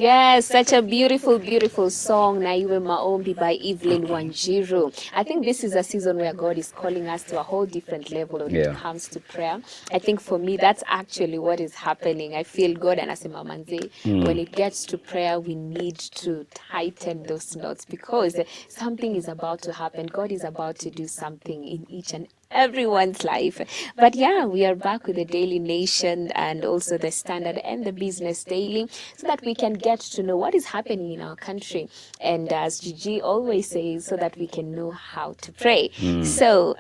Yes, such a beautiful, beautiful song, Na Iwe Maombi by Evelyn Wanjiru. I think this is a season where God is calling us to a whole different level when it comes to prayer. I think for me, that's actually what is happening. I feel God anasema manze, when it gets to prayer, we need to tighten those knots because something is about to happen. God is about to do something in each and everyone's life. But yeah, we are back with the Daily Nation and also the Standard and the Business Daily so that we can get to know what is happening in our country. And as Gigi always says, so that we can know how to pray. So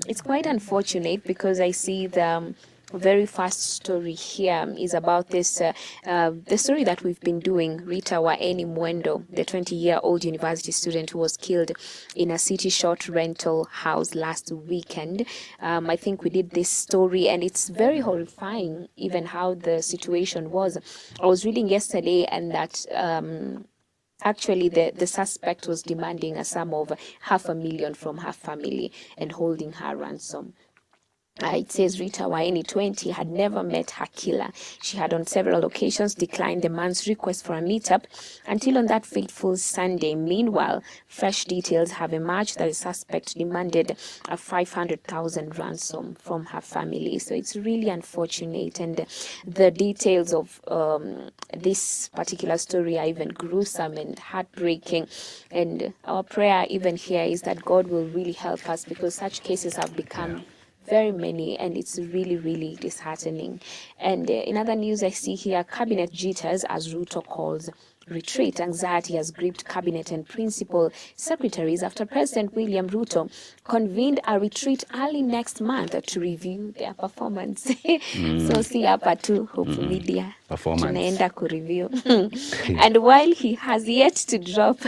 it's quite unfortunate because I see the very first story here is about this, the story that we've been doing, Rita Waeni Mwendo, the 20-year-old university student who was killed in a city short rental house last weekend. I think we did this story and it's very horrifying even how the situation was. I was reading yesterday and that actually the suspect was demanding a sum of $500,000 from her family and holding her ransom. It says Rita Waeni, 20, had never met her killer. She had on several occasions declined the man's request for a meetup until on that fateful Sunday. Meanwhile, fresh details have emerged that the suspect demanded a 500,000 ransom from her family. So it's really unfortunate. And the details of this particular story are even gruesome and heartbreaking. And our prayer even here is that God will really help us because such cases have become very many, and it's really, really disheartening. And in other news, I see here cabinet jitters as Ruto calls retreat. Anxiety has gripped cabinet and principal secretaries after President William Ruto convened a retreat early next month to review their performance. So see hapa tu Hope Media tunaenda kureview. And while he has yet to drop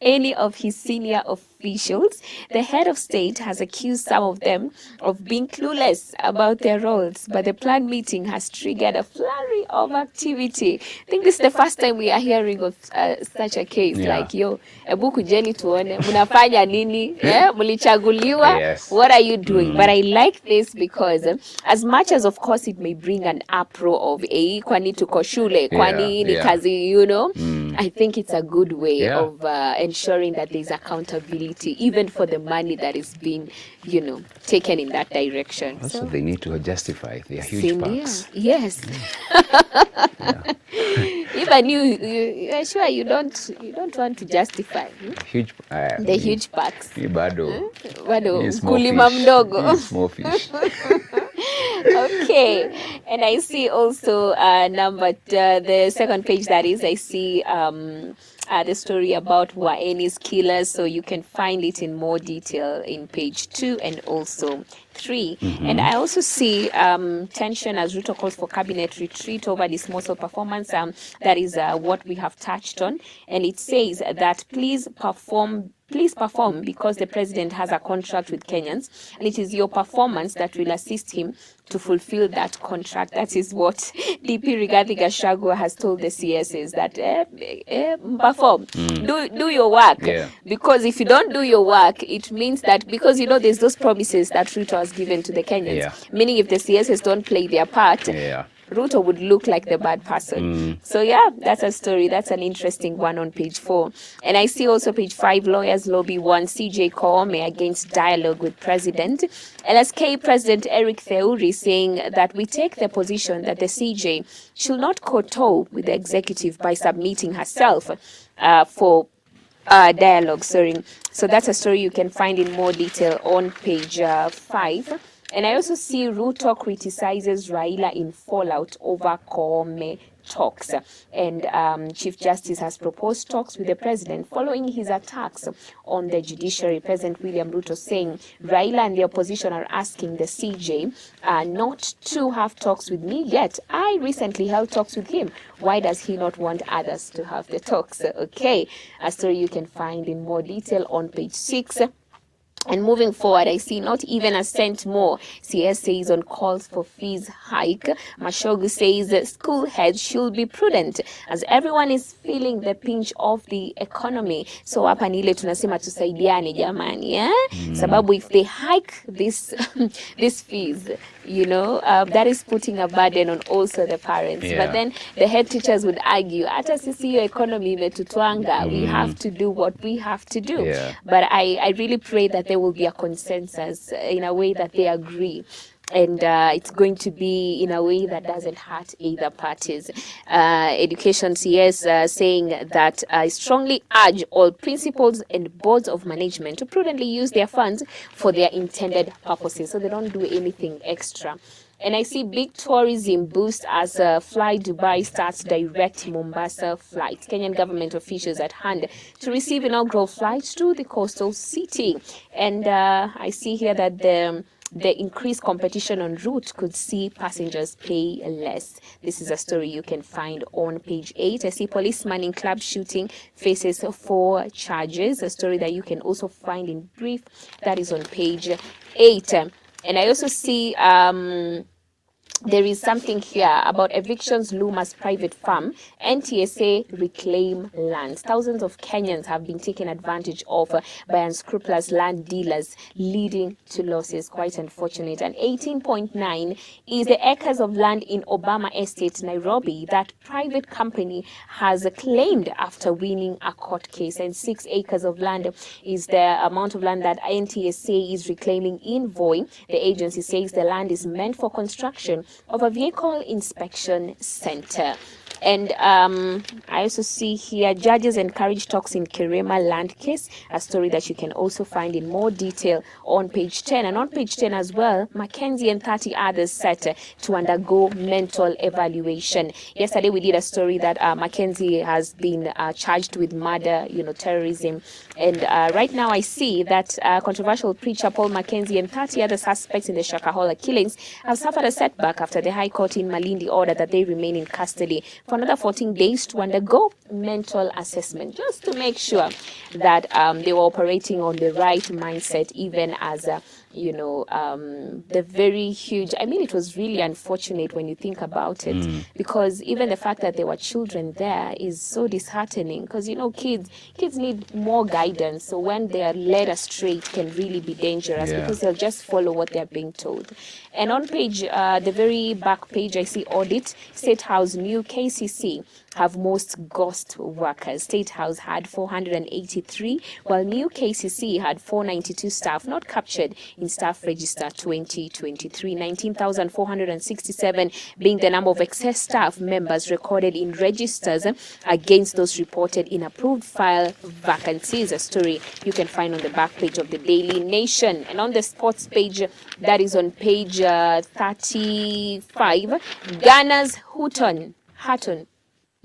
any of his senior officials, the head of state has accused some of them of being clueless about their roles. But the planned meeting has triggered a flurry of activity. I think this is the first time we are hearing of such a case. Like, yo, ebu kujeni tuone, munafanya nini? Mlichaguliwa? What are you doing? But I like this because as much as of course it may bring an uproar of kwani tuko shule, kwani ni kazi, you know, I think it's a good way of ensuring that there's accountability even for the money that is being, you know, taken in that direction. Also, so they need to justify their huge bucks. Yes. Even you are sure you don't want to justify huge the huge bucks. Bado kulima mdogo. Small fish. Okay, and I see also the second page, that is, I see the story about Waeni's killers, so you can find it in more detail in page 2 and also 3. And I also see tension as Ruto calls for cabinet retreat over dismissal performance. That is what we have touched on, and it says that please perform because the president has a contract with Kenyans, and it is your performance that will assist him to fulfill that contract. That is what DP Rigathi Gachagua has told the CSs, that perform, do your work. Because if you don't do your work, it means that, because you know there's those promises that Ruto has given to the Kenyans, meaning if the CSs don't play their part, Ruto would look like the bad person. So yeah, that's a story. That's an interesting one on page 4. And I see also page 5, lawyers lobby one CJ Koome against dialogue with president. LSK President Eric Theuri saying that we take the position that the CJ should not kowtow with the executive by submitting herself for dialogue. So that's a story you can find in more detail on page 5. And I also see Ruto criticizes Raila in fallout over Koome talks. And Chief Justice has proposed talks with the president following his attacks on the judiciary. President William Ruto saying Raila and the opposition are asking the CJ not to have talks with me, yet I recently held talks with him. Why does he not want others to have the talks? Okay, a story you can find in more detail on page 6. And moving forward, I see not even a cent more. CS says on calls for fees hike. Mashogu says school heads should be prudent as everyone is feeling the pinch of the economy. So hapa ni ile tunasema tusaidiane jamani, Sababu if they hike this these fees, that is putting a burden on also the parents. Yeah. But then the head teachers would argue, hata sisi hiyo economy imetutwanga, we have to do what we have to do. Yeah. But I really pray that there will be a consensus in a way that they agree. And it's going to be in a way that doesn't hurt either parties. Education CS saying that I strongly urge all principals and boards of management to prudently use their funds for their intended purposes, so they don't do anything extra. And I see big tourism boost as Fly Dubai starts direct Mombasa flights. Kenyan government officials at hand to receive inaugural flights to the coastal city. And I see here that the increased competition en route could see passengers pay less. This is a story you can find on page 8. I see policeman in club shooting faces 4 charges, a story that you can also find in brief. That is on page 8. And I also see there is something here about evictions loom as private farm. NTSA reclaim lands. Thousands of Kenyans have been taken advantage of by unscrupulous land dealers, leading to losses. Quite unfortunate. And 18.9 is the acres of land in Obama Estate, Nairobi, that private company has claimed after winning a court case. And 6 acres of land is the amount of land that NTSA is reclaiming in Voi. The agency says the land is meant for construction of a vehicle inspection center. And I also see here judges encourage talks in Kirema land case, a story that you can also find in more detail on page 10. And on page 10 as well, Mackenzie and 30 others set to undergo mental evaluation. Yesterday we did a story that Mackenzie has been charged with murder, terrorism. And right now I see that controversial preacher Paul Mackenzie and 30 other suspects in the Shakahola killings have suffered a setback after the High Court in Malindi ordered that they remain in custody for another 14 days to undergo mental assessment, just to make sure that they were operating on the right mindset, even as the very huge, it was really unfortunate when you think about it, because even the fact that there were children there is so disheartening, because kids need more guidance. So when they are led astray, it can really be dangerous, because they'll just follow what they're being told. And on page, the very back page, I see audit, State House, new KCC have most ghost workers. State House had 483, while new KCC had 492 staff not captured in staff register 2023. 19,467 being the number of excess staff members recorded in registers against those reported in approved file vacancies. A story you can find on the back page of the Daily Nation. And on the sports page, that is on page 35, Ghana's Hutton.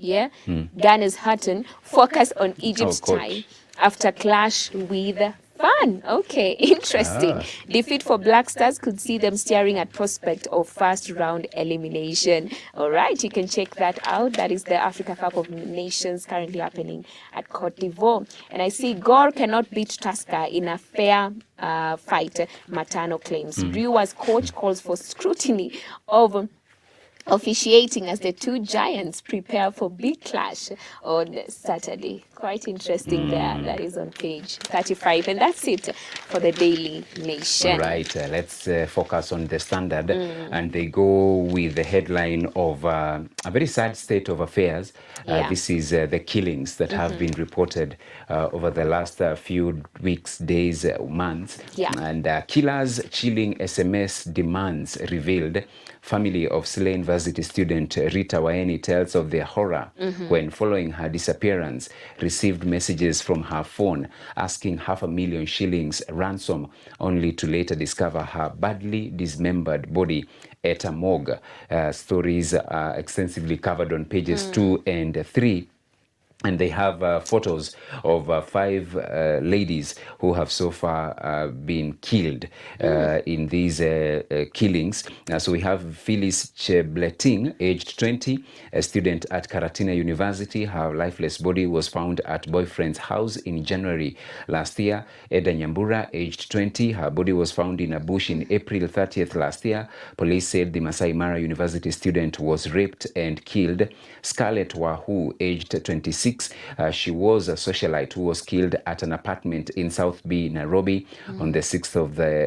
Ghana's Hutton focus on Egypt's tie after clash with Fun. Okay, interesting. Defeat for Black Stars could see them staring at prospect of first round elimination. All right, you can check that out. That is the Africa Cup of Nations currently happening at Cote d'Ivoire. And I see Gore cannot beat Tusker in a fair fight, Matano claims. Brewers coach calls for scrutiny of officiating as the two giants prepare for big clash on Saturday. Quite interesting there. That is on page 35. And that's it for the Daily Nation. All right, let's focus on the Standard. And they go with the headline of a very sad state of affairs. This is the killings that have been reported over the last few weeks, days, months. And killers chilling SMS demands revealed. Family of slain varsity student Rita Waeni tells of their horror when, following her disappearance, received messages from her phone asking 500,000 shillings ransom, only to later discover her badly dismembered body at a morgue. Stories are extensively covered on pages 2 and 3 And they have photos of 5 ladies who have so far been killed in these killings. So we have Phyllis Chebleting, aged 20, a student at Karatina University. Her lifeless body was found at boyfriend's house in January last year. Eda Nyambura, aged 20, her body was found in a bush in April 30th last year. Police said the Masai Mara University student was raped and killed. Scarlett Wahu, aged 26, she was a socialite who was killed at an apartment in South B, Nairobi, on the 6th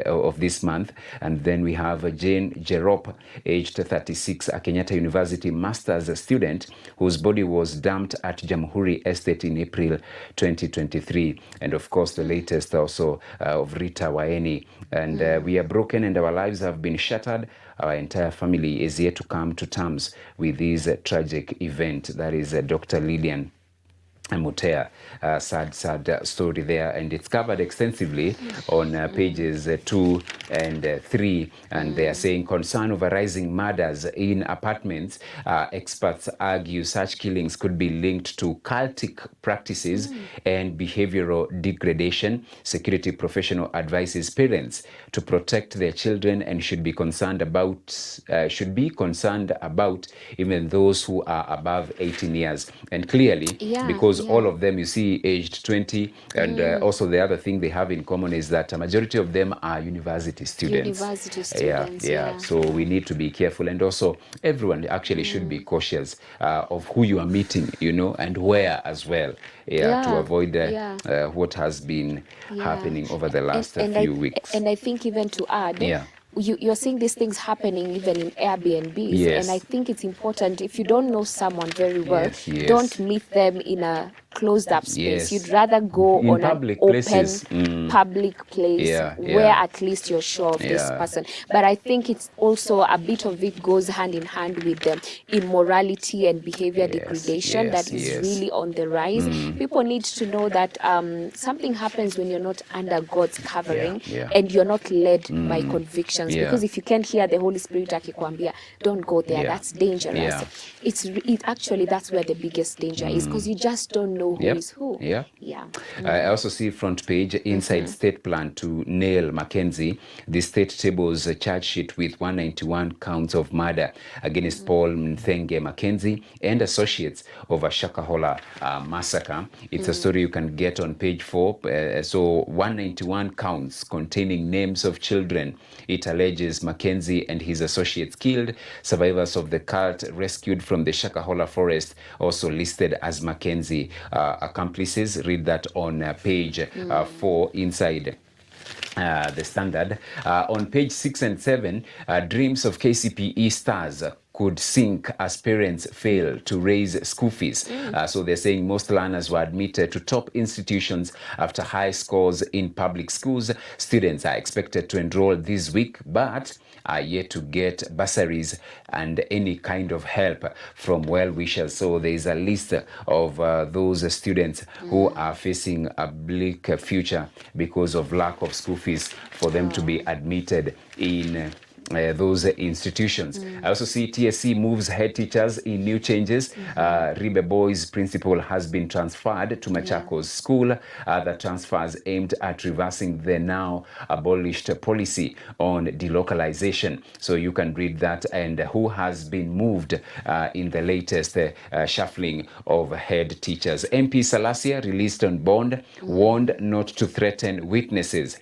of this month. And then we have Jane Jerop, aged 36, a Kenyatta University master's student whose body was dumped at Gichuri Estate in April 2023. And of course, the latest also of Rita Waeni. And we are broken and our lives have been shattered. Our entire family is yet to come to terms with this tragic event. That is Dr. Lillian Mutea, sad story there, and it's covered extensively on pages 2 and 3, and they are saying concern over rising murders in apartments. Experts argue such killings could be linked to cultic practices and behavioral degradation. Security professional advises parents to protect their children and should be concerned about even those who are above 18 years. And clearly, because all of them, you see, aged 20, and also the other thing they have in common is that a majority of them are university students. So we need to be careful, and also everyone actually should be cautious of who you are meeting, and where as well, to avoid what has been happening over the last few weeks. And I think even to add, you're seeing these things happening even in Airbnbs, and I think it's important, if you don't know someone very well, don't meet them in a closed up space. You'd rather go in on an open public place where at least you're sure of this person. But I think it's also a bit of it goes hand in hand with the immorality and behavior degradation that is really on the rise. People need to know that something happens when you're not under God's covering and you're not led by convictions. Because if you can't hear the Holy Spirit akikwambia, don't go there, that's dangerous. It actually, that's where the biggest danger is, because you just don't know who is who. I also see front page, inside state plan to nail Mackenzie. The state tables a charge sheet with 191 counts of murder against Paul Mthenge Mackenzie and associates over Shakahola massacre. It's a story you can get on page 4. So 191 counts containing names of children. It alleges Mackenzie and his associates killed. Survivors of the cult rescued from the Shakahola forest also listed as Mackenzie accomplices. Read that on page 4 inside the Standard. On page 6 and 7, dreams of KCPE stars could sink as parents fail to raise school fees. So they're saying most learners were admitted to top institutions after high scores in public schools. Students are expected to enroll this week, but are yet to get bursaries and any kind of help from well-wishers. So there is a list of those students who are facing a bleak future because of lack of school fees for them to be admitted in those institutions. I also see TSC moves head teachers in new changes. Ribe Boys principal has been transferred to Machakos School. The transfers aimed at reversing the now abolished policy on delocalization. So you can read that and who has been moved in the latest shuffling of head teachers. MP Salasia, released on bond, warned not to threaten witnesses.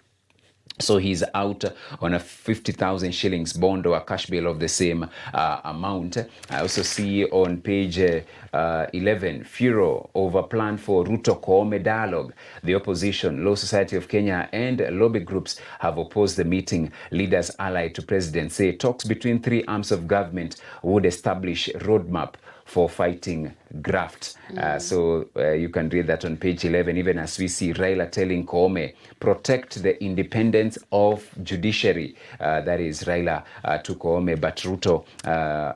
So he's out on a 50,000 shillings bond or a cash bail of the same amount. I also see on page 11, furor over plan for Ruto Koome dialogue. The opposition, Law Society of Kenya and lobby groups have opposed the meeting. Leaders allied to president say talks between three arms of government would establish roadmap for fighting graft. So you can read that on page 11, even as we see Raila telling Koome, protect the independence of judiciary. That is Raila to Koome, but Ruto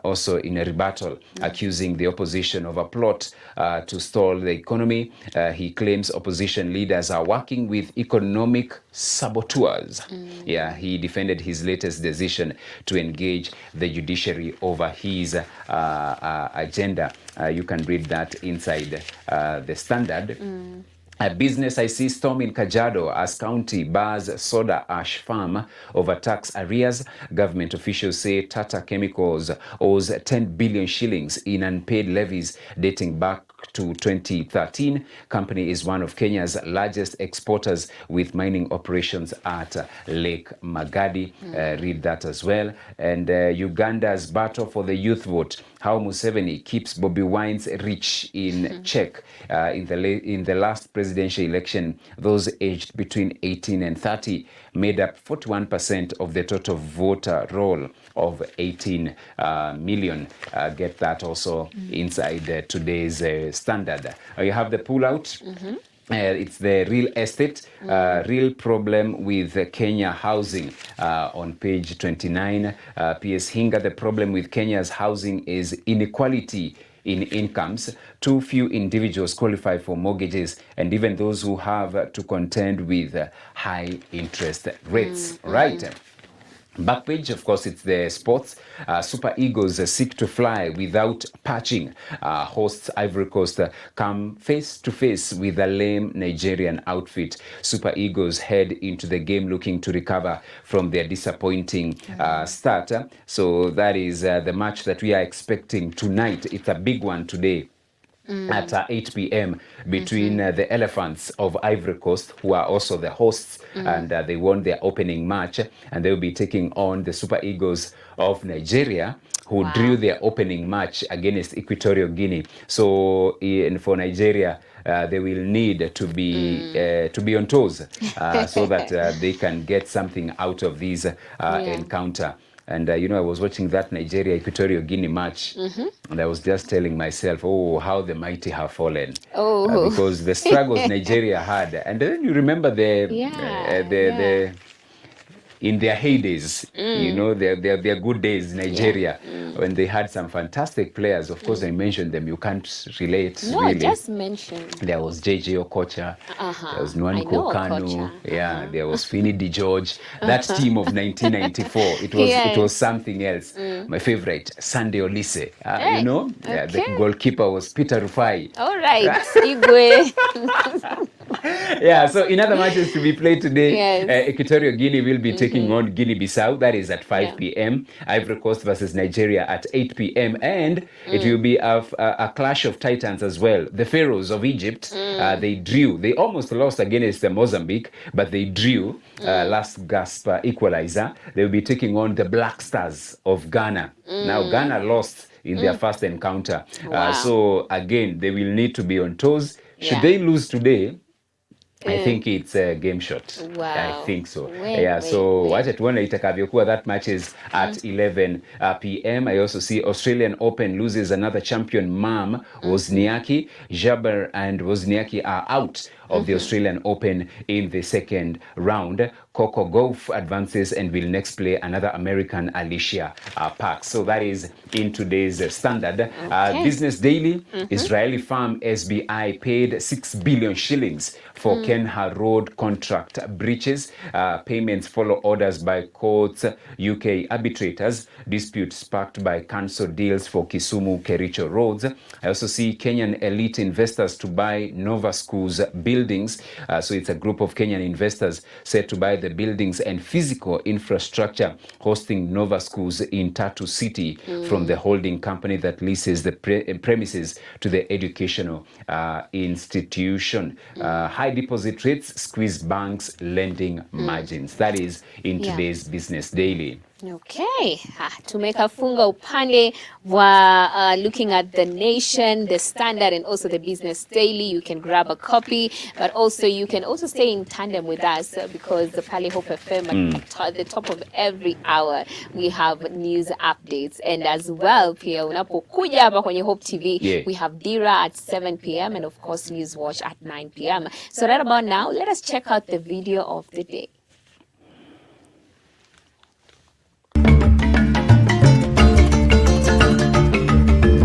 also in a rebuttal accusing the opposition of a plot to stall the economy. He claims opposition leaders are working with economic saboteurs. He defended his latest decision to engage the judiciary over his agenda. tender. You can read that inside the Standard. A business I see storm in Kajiado as county bars soda ash farm over tax arrears. Government officials say Tata Chemicals owes 10 billion shillings in unpaid levies dating back to 2013. Company is one of Kenya's largest exporters with mining operations at Lake Magadi. Read that as well. And Uganda's battle for the youth vote. How Museveni keeps Bobi Wine's reach in check. In the last presidential election, those aged between 18 and 30 made up 41% of the total voter roll of 18 million. Get that also inside today's Standard. You have the pullout. It's the real estate, real problem with Kenya housing on page 29. PS Hinga, the problem with Kenya's housing is inequality in incomes. Too few individuals qualify for mortgages, and even those who have to contend with high interest rates. Right. Back page, of course, it's the sports. Super Eagles seek to fly without patching. Hosts Ivory Coast come face to face with a lame Nigerian outfit. Super Eagles head into the game looking to recover from their disappointing start. So that is the match that we are expecting tonight. It's a big one today. At 8 p.m. between the Elephants of Ivory Coast, who are also the hosts, and they won their opening match, and they'll be taking on the Super Eagles of Nigeria, who drew their opening match against Equatorial Guinea. So for Nigeria, they will need to be on toes so that they can get something out of this encounter. And, I was watching that Nigeria-Equatorial Guinea match, and I was just telling myself, oh, how the mighty have fallen. Because the struggles Nigeria had. And then you remember in their heydays, their good days, Nigeria, when they had some fantastic players. Of course, I mentioned them. You can't relate, really. Just mention. There was JJ Okocha. There was Nwankwo Kanu. There was Finidi DeGeorge. That team of 1994, it was something else. My favorite, Sunday Olise. The goalkeeper was Peter Rufai. All right, Igwe. So in other matches to be played today, Equatorial Guinea will be taking on Guinea-Bissau. That is at 5 p.m. Ivory Coast versus Nigeria at 8 p.m. And it will be a clash of titans as well. The Pharaohs of Egypt, they drew. They almost lost against Mozambique, but they drew last gasp equalizer. They will be taking on the Black Stars of Ghana. Now, Ghana lost in their first encounter. So, again, they will need to be on toes. Should they lose today, I think it's a game shot. I think so. Wacha tuone itakavyokuwa. That match is at 11 p.m. I also see Australian Open loses another champion, Mam Wozniacki. Jabber and Wozniacki are out of the Australian Open in the second round. Coco Gauff advances and will next play another American, Alicia Parks. So that is in today's Standard. Business Daily, Israeli firm SBI paid 6 billion shillings for Kenha Road contract breaches. Payments follow orders by courts, UK arbitrators. Dispute sparked by cancelled deals for Kisumu Kericho roads. I also see Kenyan elite investors to buy Nova School's buildings. So it's a group of Kenyan investors set to buy the buildings and physical infrastructure hosting Nova Schools in Tatu City from the holding company that leases the premises to the educational institution. High deposit rates squeeze banks' lending margins. That is in today's Business Daily. Okay, tumekafunga upande wa looking at the Nation, the Standard, and also the Business Daily. You can grab a copy, but also you can also stay in tandem with us because the Pali Hope FM at the top of every hour we have news updates, and as well pia unapokuja hapa kwenye Hope TV we have Dira at 7 p.m. and of course News Watch at 9 p.m. So right about now, let us check out the video of the day.